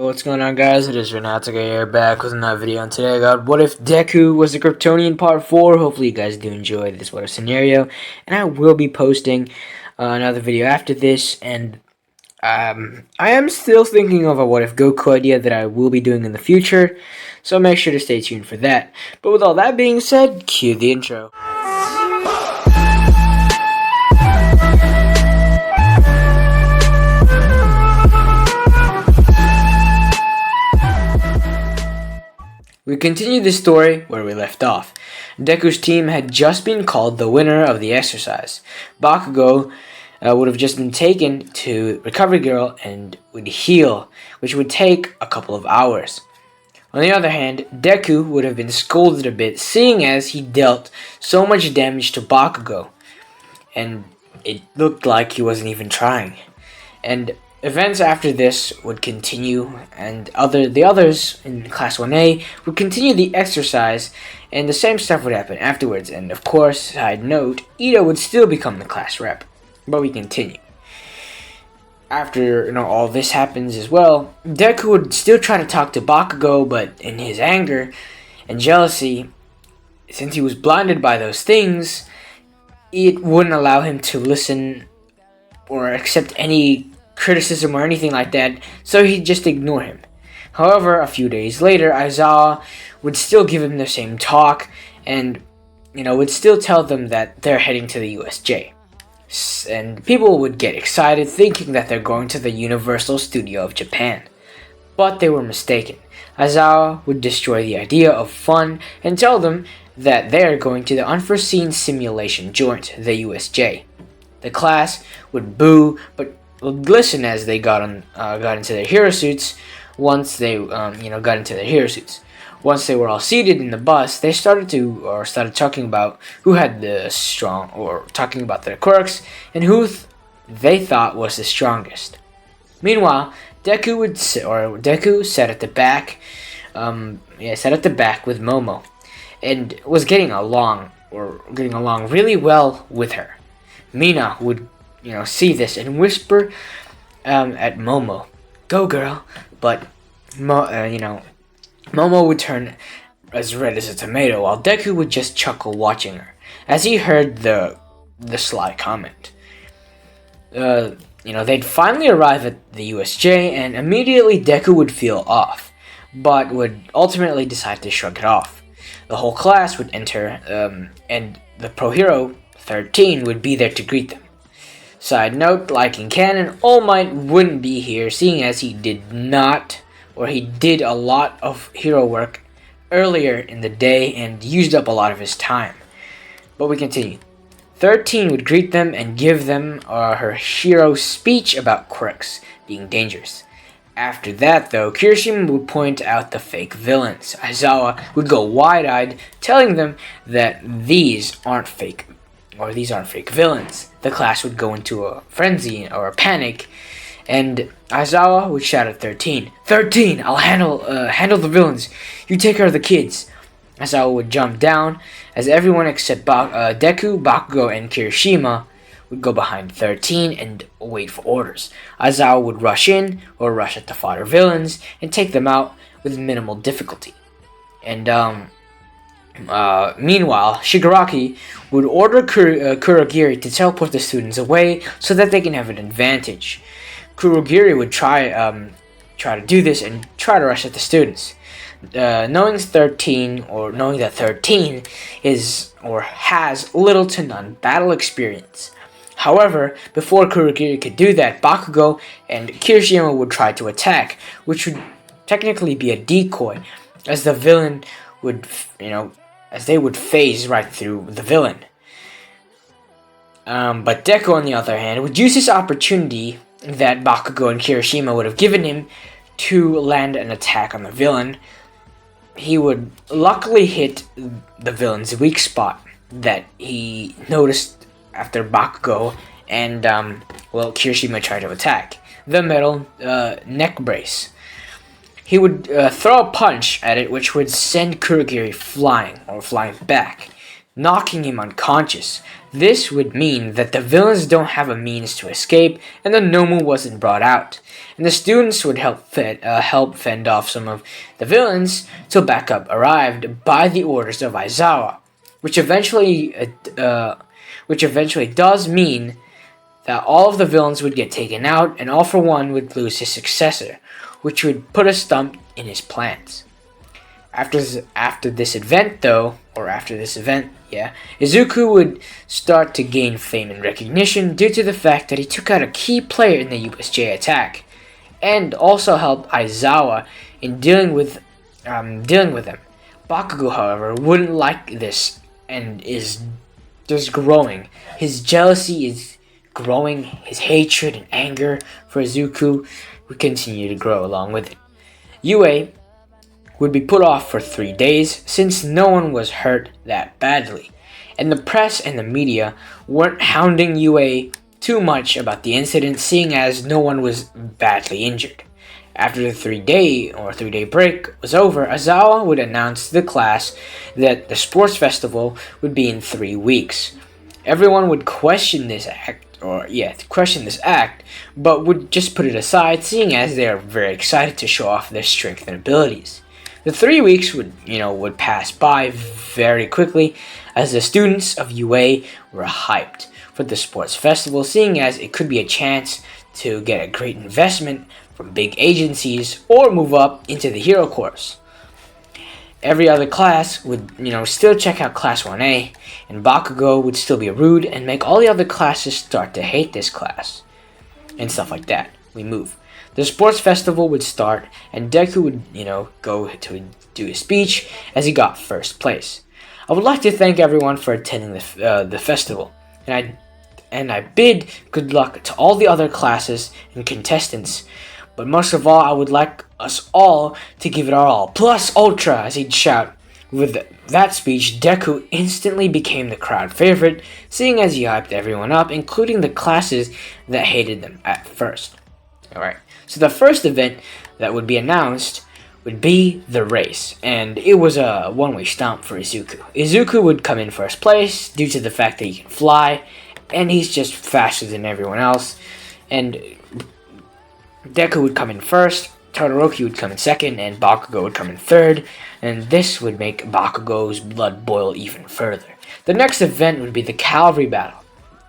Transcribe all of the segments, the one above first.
What's going on, guys? It is Rinne-Hatake here, back with another video. And today I got What If Deku was a Kryptonian Part 4. Hopefully you guys do enjoy this what if scenario. And I will be posting another video after this. And I am still thinking of a What If Goku idea that I will be doing in the future. So make sure to stay tuned for that. But with all that being said, cue the intro. We continue the story where we left off. Deku's team had just been called the winner of the exercise. Bakugo would have just been taken to Recovery Girl and would heal, which would take a couple of hours. On the other hand, Deku would have been scolded a bit, seeing as he dealt so much damage to Bakugo, and it looked like he wasn't even trying. And events after this would continue, and the others in Class 1A would continue the exercise, and the same stuff would happen afterwards. And of course, side note, Ito would still become the class rep. But we continue. After all this happens as well, Deku would still try to talk to Bakugo, but in his anger and jealousy, since he was blinded by those things, it wouldn't allow him to listen or accept any criticism or anything like that, so he'd just ignore him. However, a few days later, Aizawa would still give him the same talk, and would still tell them that they're heading to the USJ. And people would get excited, thinking that they're going to the Universal Studio of Japan. But they were mistaken. Aizawa would destroy the idea of fun and tell them that they're going to the unforeseen simulation joint, the USJ. The class would boo, but would listen as they got into their hero suits. Once they got into their hero suits, once they were all seated in the bus, they started talking about who had the strong, or talking about their quirks and who they thought was the strongest. Meanwhile, Deku sat at the back, with Momo, and was getting along really well with her. Mina would see this and whisper at Momo, "Go, girl!" But Momo would turn as red as a tomato, while Deku would just chuckle watching her as he heard the sly comment. They'd finally arrive at the USJ, and immediately Deku would feel off, but would ultimately decide to shrug it off. The whole class would enter, and the Pro Hero 13 would be there to greet them. Side note, like in canon, All Might wouldn't be here, seeing as he did a lot of hero work earlier in the day and used up a lot of his time. But we continue. 13 would greet them and give them her hero speech about quirks being dangerous. After that, though, Kirishima would point out the fake villains. Aizawa would go wide-eyed, telling them that these aren't fake villains. The class would go into a frenzy or a panic, and Aizawa would shout at 13, "13, I'll handle the villains. You take care of the kids." Aizawa would jump down, as everyone except Deku, Bakugo, and Kirishima would go behind 13 and wait for orders. Aizawa would rush in, or rush at the fodder villains, and take them out with minimal difficulty. And meanwhile, Shigaraki would order Kurogiri to teleport the students away so that they can have an advantage. Kurogiri would try to do this and try to rush at the students. Knowing that 13 is or has little to none battle experience. However, before Kurogiri could do that, Bakugo and Kirishima would try to attack, which would technically be a decoy, as the villain would, as they would phase right through the villain. But Deku, on the other hand, would use this opportunity that Bakugo and Kirishima would have given him to land an attack on the villain. He would luckily hit the villain's weak spot that he noticed after Bakugo and Kirishima tried to attack, the metal neck brace. He would throw a punch at it, which would send Kurogiri flying back. knocking him unconscious. This would mean that the villains don't have a means to escape, and the Nomu wasn't brought out. And the students would help fend off some of the villains till backup arrived by the orders of Aizawa, which eventually does mean that all of the villains would get taken out, and All for One would lose his successor, which would put a stump in his plans. After this event, Izuku would start to gain fame and recognition due to the fact that he took out a key player in the USJ attack, and also helped Aizawa in dealing with him. Bakugo, however, wouldn't like this and is just growing. His jealousy is growing. His hatred and anger for Izuku would continue to grow along with it. Yue would be put off for 3 days since no one was hurt that badly, and the press and the media weren't hounding Yue too much about the incident, seeing as no one was badly injured. After the 3-day break was over, Aizawa would announce to the class that the sports festival would be in 3 weeks. Everyone would question this act, but would just put it aside, seeing as they are very excited to show off their strength and abilities. The 3 weeks would pass by very quickly, as the students of UA were hyped for the sports festival, seeing as it could be a chance to get a great investment from big agencies or move up into the hero course. Every other class would, still check out Class 1A, and Bakugo would still be rude and make all the other classes start to hate this class. And stuff like that. We move. The sports festival would start, and Deku would, go to do his speech as he got first place. I would like to thank everyone for attending the festival, and I bid good luck to all the other classes and contestants. But most of all, I would like us all to give it our all, plus ultra, as he'd shout. With that speech, Deku instantly became the crowd favorite, seeing as he hyped everyone up, including the classes that hated them at first. Alright, so the first event that would be announced would be the race, and it was a one-way stomp for Izuku. Izuku would come in first place due to the fact that he can fly, and he's just faster than everyone else, and Deku would come in first, Todoroki would come in second, and Bakugo would come in third, and this would make Bakugo's blood boil even further. The next event would be the cavalry battle.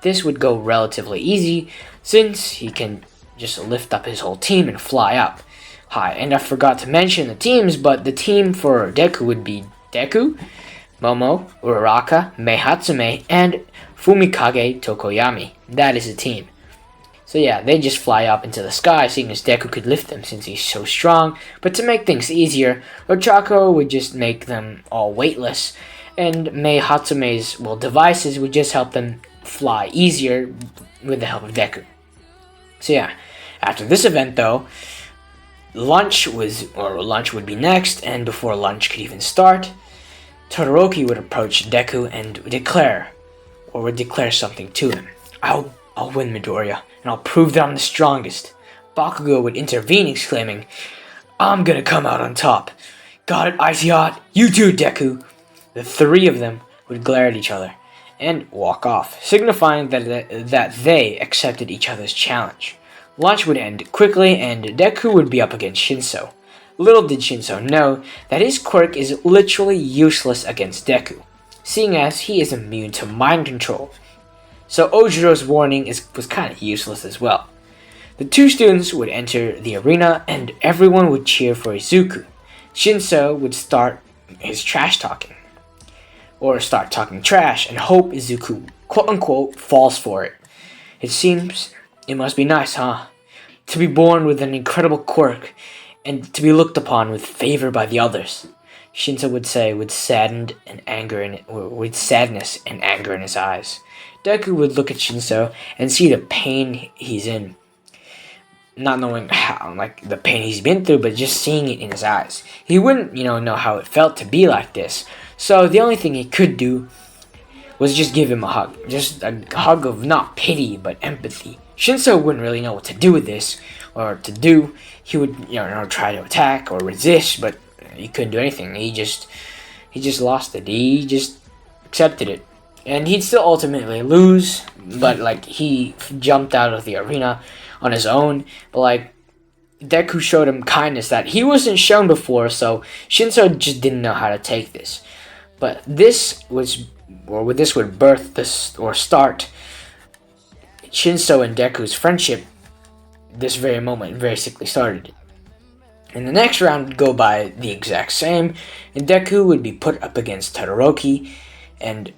This would go relatively easy, since he can just lift up his whole team and fly up high. And I forgot to mention the teams, but the team for Deku would be Deku, Momo, Uraraka, Mei Hatsume, and Fumikage Tokoyami. That is a team. So yeah, they just fly up into the sky, seeing as Deku could lift them since he's so strong. But to make things easier, Ochako would just make them all weightless, and Mei Hatsume's devices would just help them fly easier with the help of Deku. So yeah, after this event though, lunch would be next, and before lunch could even start, Todoroki would approach Deku and would declare something to him. I'll win, Midoriya, and I'll prove that I'm the strongest. Bakugo would intervene, exclaiming, I'm gonna come out on top. Got it, Icy Hot? You too, Deku. The 3 of them would glare at each other and walk off, signifying that they accepted each other's challenge. Lunch would end quickly, and Deku would be up against Shinso. Little did Shinso know that his quirk is literally useless against Deku, seeing as he is immune to mind control. So Ojiro's warning was kind of useless as well. The 2 students would enter the arena, and everyone would cheer for Izuku. Shinso would start his trash talking, or start talking trash, and hope Izuku, quote-unquote, falls for it. It seems it must be nice, huh? To be born with an incredible quirk, and to be looked upon with favor by the others, Shinso would say with sadness and anger in his eyes. Deku would look at Shinso and see the pain he's in. Not knowing how, the pain he's been through, but just seeing it in his eyes. He wouldn't, know how it felt to be like this. So the only thing he could do was just give him a hug. Just a hug of not pity, but empathy. Shinso wouldn't really know what to do with this, or to do. He would, try to attack or resist, but he couldn't do anything. He just lost it. He just accepted it. And he'd still ultimately lose, but like he jumped out of the arena on his own. But like Deku showed him kindness that he wasn't shown before, so Shinso just didn't know how to take this. But this would birth this or start Shinso and Deku's friendship. This very moment basically started it. And the next round would go by the exact same, and Deku would be put up against Todoroki, and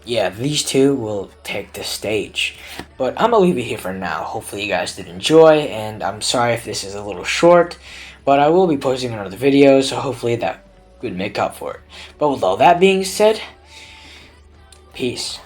yeah, these two will take the stage. But I'm gonna leave it here for now. Hopefully you guys did enjoy, and I'm sorry if this is a little short, but I will be posting another video, so hopefully that would make up for it. But with all that being said, peace.